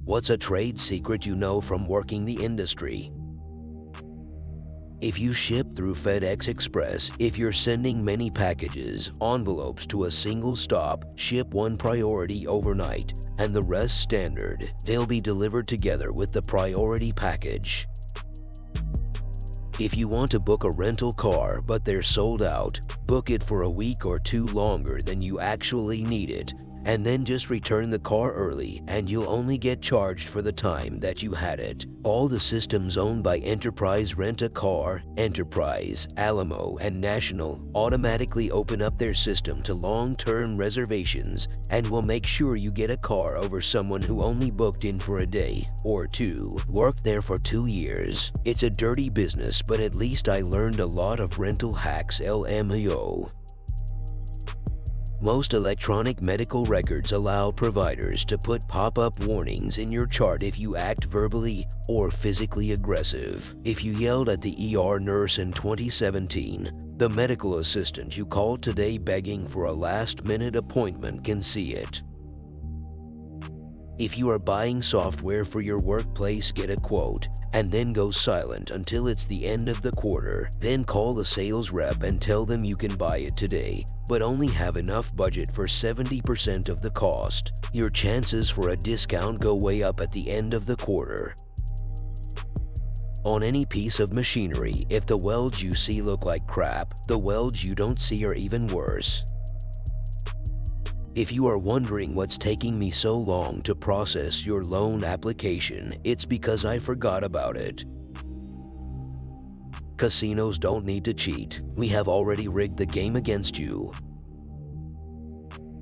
What's a trade secret you know from working the industry? If you ship through FedEx Express, if you're sending many packages, envelopes to a single stop, ship one priority overnight and the rest standard. They'll be delivered together with the priority package. If you want to book a rental car but they're sold out, book it for a week or two longer than you actually need it, and then just return the car early and you'll only get charged for the time that you had it. All the systems owned by Enterprise Rent-A-Car, Enterprise, Alamo, and National automatically open up their system to long-term reservations and will make sure you get a car over someone who only booked in for a day or two, worked there for 2 years. It's a dirty business, but at least I learned a lot of rental hacks LMAO. Most electronic medical records allow providers to put pop-up warnings in your chart if you act verbally or physically aggressive. If you yelled at the ER nurse in 2017, the medical assistant you called today begging for a last-minute appointment can see it. If you are buying software for your workplace, get a quote and then go silent until it's the end of the quarter. Then call the sales rep and tell them you can buy it today, but only have enough budget for 70% of the cost. Your chances for a discount go way up at the end of the quarter. On any piece of machinery, if the welds you see look like crap, the welds you don't see are even worse. If you are wondering what's taking me so long to process your loan application, it's because I forgot about it. Casinos don't need to cheat. We have already rigged the game against you.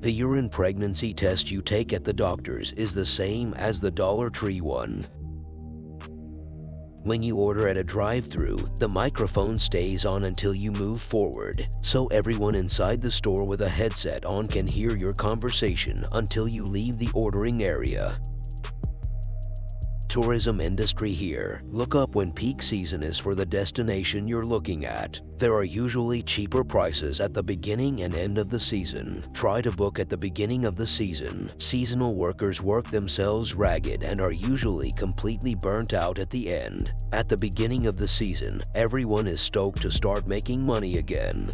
The urine pregnancy test you take at the doctor's is the same as the Dollar Tree one. When you order at a drive-thru, the microphone stays on until you move forward, so everyone inside the store with a headset on can hear your conversation until you leave the ordering area. Tourism industry here. Look up when peak season is for the destination you're looking at. There are usually cheaper prices at the beginning and end of the season. Try to book at the beginning of the season. Seasonal workers work themselves ragged and are usually completely burnt out at the end. At the beginning of the season, everyone is stoked to start making money again.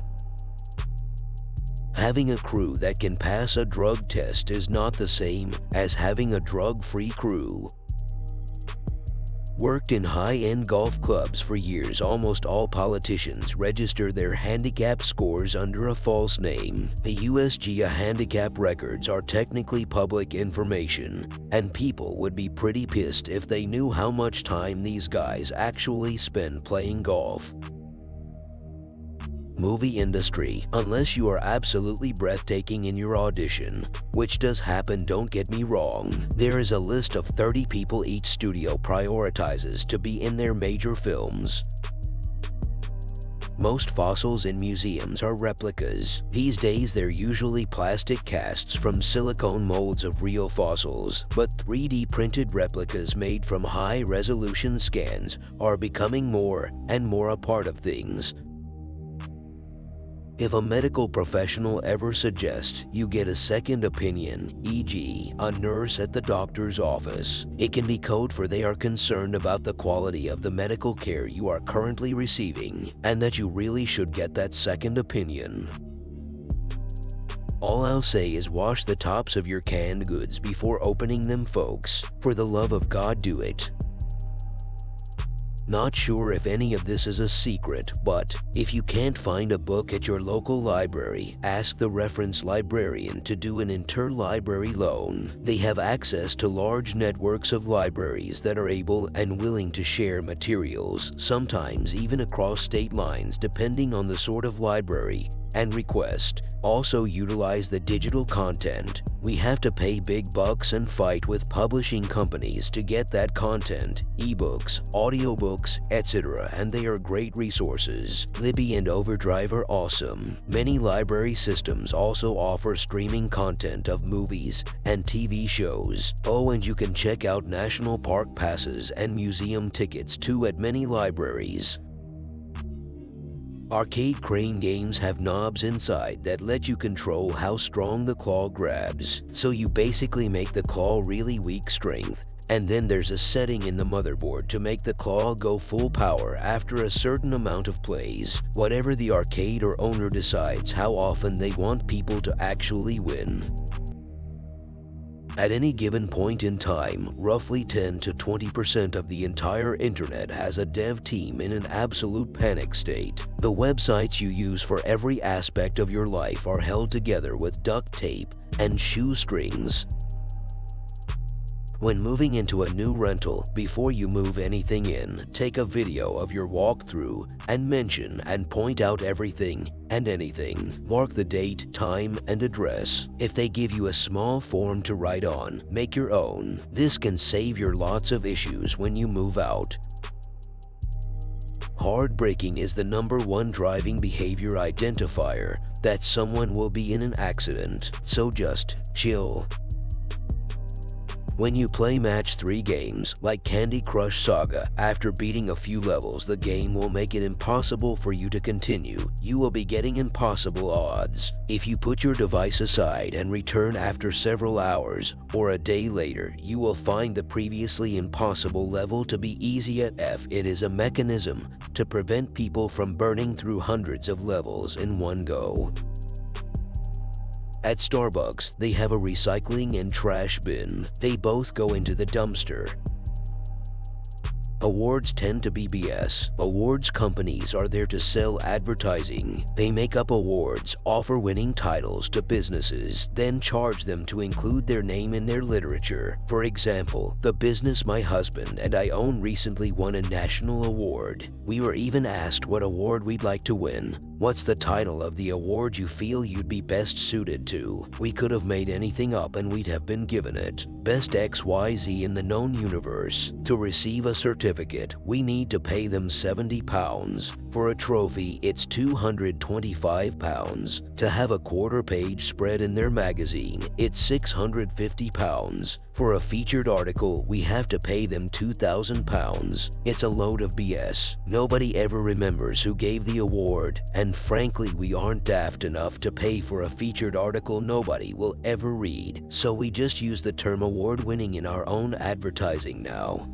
Having a crew that can pass a drug test is not the same as having a drug-free crew. Worked in high-end golf clubs for years, almost all politicians register their handicap scores under a false name. The USGA handicap records are technically public information, and people would be pretty pissed if they knew how much time these guys actually spend playing golf. Movie industry. Unless you are absolutely breathtaking in your audition, which does happen, don't get me wrong, there is a list of 30 people each studio prioritizes to be in their major films. Most fossils in museums are replicas. These days they're usually plastic casts from silicone molds of real fossils, but 3D printed replicas made from high-resolution scans are becoming more and more a part of things. If a medical professional ever suggests you get a second opinion, e.g., a nurse at the doctor's office, it can be code for they are concerned about the quality of the medical care you are currently receiving and that you really should get that second opinion. All I'll say is wash the tops of your canned goods before opening them, folks. For the love of God, do it. Not sure if any of this is a secret, but if you can't find a book at your local library, ask the reference librarian to do an interlibrary loan. They have access to large networks of libraries that are able and willing to share materials, sometimes even across state lines depending on the sort of library and request. Also utilize the digital content. We have to pay big bucks and fight with publishing companies to get that content, ebooks, audiobooks, etc., and they are great resources. Libby and Overdrive are awesome. Many library systems also offer streaming content of movies and TV shows. Oh, and you can check out national park passes and museum tickets too at many libraries. Arcade crane games have knobs inside that let you control how strong the claw grabs, so you basically make the claw really weak strength And then there's a setting in the motherboard to make the claw go full power after a certain amount of plays, whatever the arcade or owner decides how often they want people to actually win. At any given point in time, roughly 10 to 20% of the entire internet has a dev team in an absolute panic state. The websites you use for every aspect of your life are held together with duct tape and shoestrings. When moving into a new rental, before you move anything in, take a video of your walkthrough and mention and point out everything and anything. Mark the date, time, and address. If they give you a small form to write on, make your own. This can save you lots of issues when you move out. Hard braking is the #1 driving behavior identifier that someone will be in an accident, so just chill. When you play match 3 games, like Candy Crush Saga, after beating a few levels, the game will make it impossible for you to continue. You will be getting impossible odds. If you put your device aside and return after several hours or a day later, you will find the previously impossible level to be easy at F. It is a mechanism to prevent people from burning through hundreds of levels in one go. At Starbucks, they have a recycling and trash bin. They both go into the dumpster. Awards tend to be BS. Awards companies are there to sell advertising. They make up awards, offer winning titles to businesses, then charge them to include their name in their literature. For example, the business my husband and I own recently won a national award. We were even asked what award we'd like to win. What's the title of the award you feel you'd be best suited to? We could have made anything up and we'd have been given it. Best XYZ in the known universe. To receive a certificate, we need to pay them £70. For a trophy, it's £225. To have a quarter-page spread in their magazine, it's £650. For a featured article, we have to pay them £2,000. It's a load of BS. Nobody ever remembers who gave the award, and frankly, we aren't daft enough to pay for a featured article nobody will ever read, so we just use the term award-winning in our own advertising now.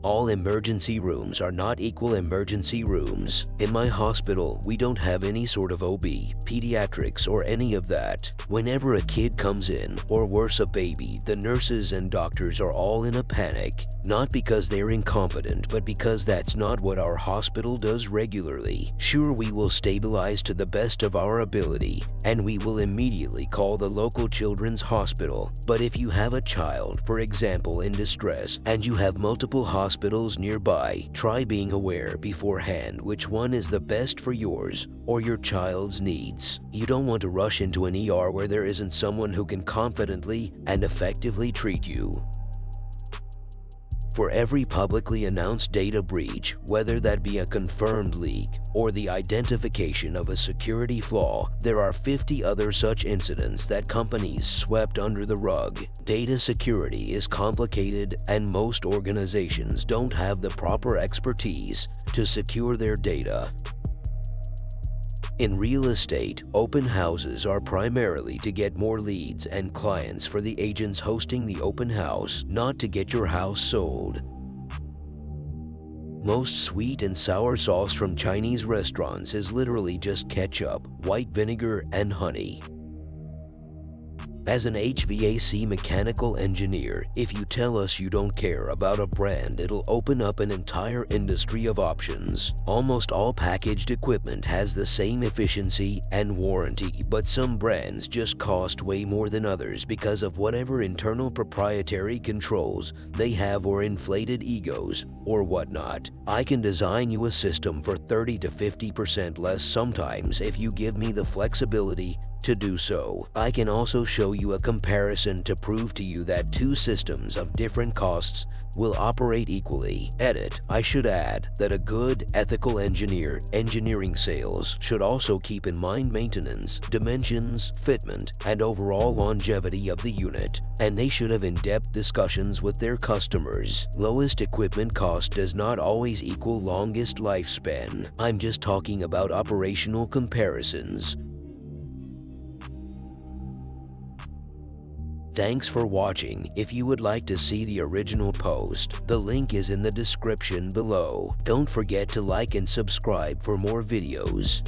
All emergency rooms are not equal emergency rooms. In my hospital, we don't have any sort of OB, pediatrics, or any of that. Whenever a kid comes in, or worse a baby, the nurses and doctors are all in a panic. Not because they're incompetent, but because that's not what our hospital does regularly. Sure, we will stabilize to the best of our ability, and we will immediately call the local children's hospital. But if you have a child, for example, in distress, and you have multiple hospitals nearby, try being aware beforehand which one is the best for yours or your child's needs. You don't want to rush into an ER where there isn't someone who can confidently and effectively treat you. For every publicly announced data breach, whether that be a confirmed leak or the identification of a security flaw, there are 50 other such incidents that companies swept under the rug. Data security is complicated, and most organizations don't have the proper expertise to secure their data. In real estate, open houses are primarily to get more leads and clients for the agents hosting the open house, not to get your house sold. Most sweet and sour sauce from Chinese restaurants is literally just ketchup, white vinegar, and honey. As an HVAC mechanical engineer, if you tell us you don't care about a brand, it'll open up an entire industry of options. Almost all packaged equipment has the same efficiency and warranty, but some brands just cost way more than others because of whatever internal proprietary controls they have or inflated egos or whatnot. I can design you a system for 30 to 50% less sometimes if you give me the flexibility to do so. I can also show you a comparison to prove to you that two systems of different costs will operate equally. Edit. I should add that a good, ethical engineer, engineering sales, should also keep in mind maintenance, dimensions, fitment, and overall longevity of the unit, and they should have in-depth discussions with their customers. Lowest equipment cost does not always equal longest lifespan. I'm just talking about operational comparisons. Thanks for watching. If you would like to see the original post, the link is in the description below. Don't forget to like and subscribe for more videos.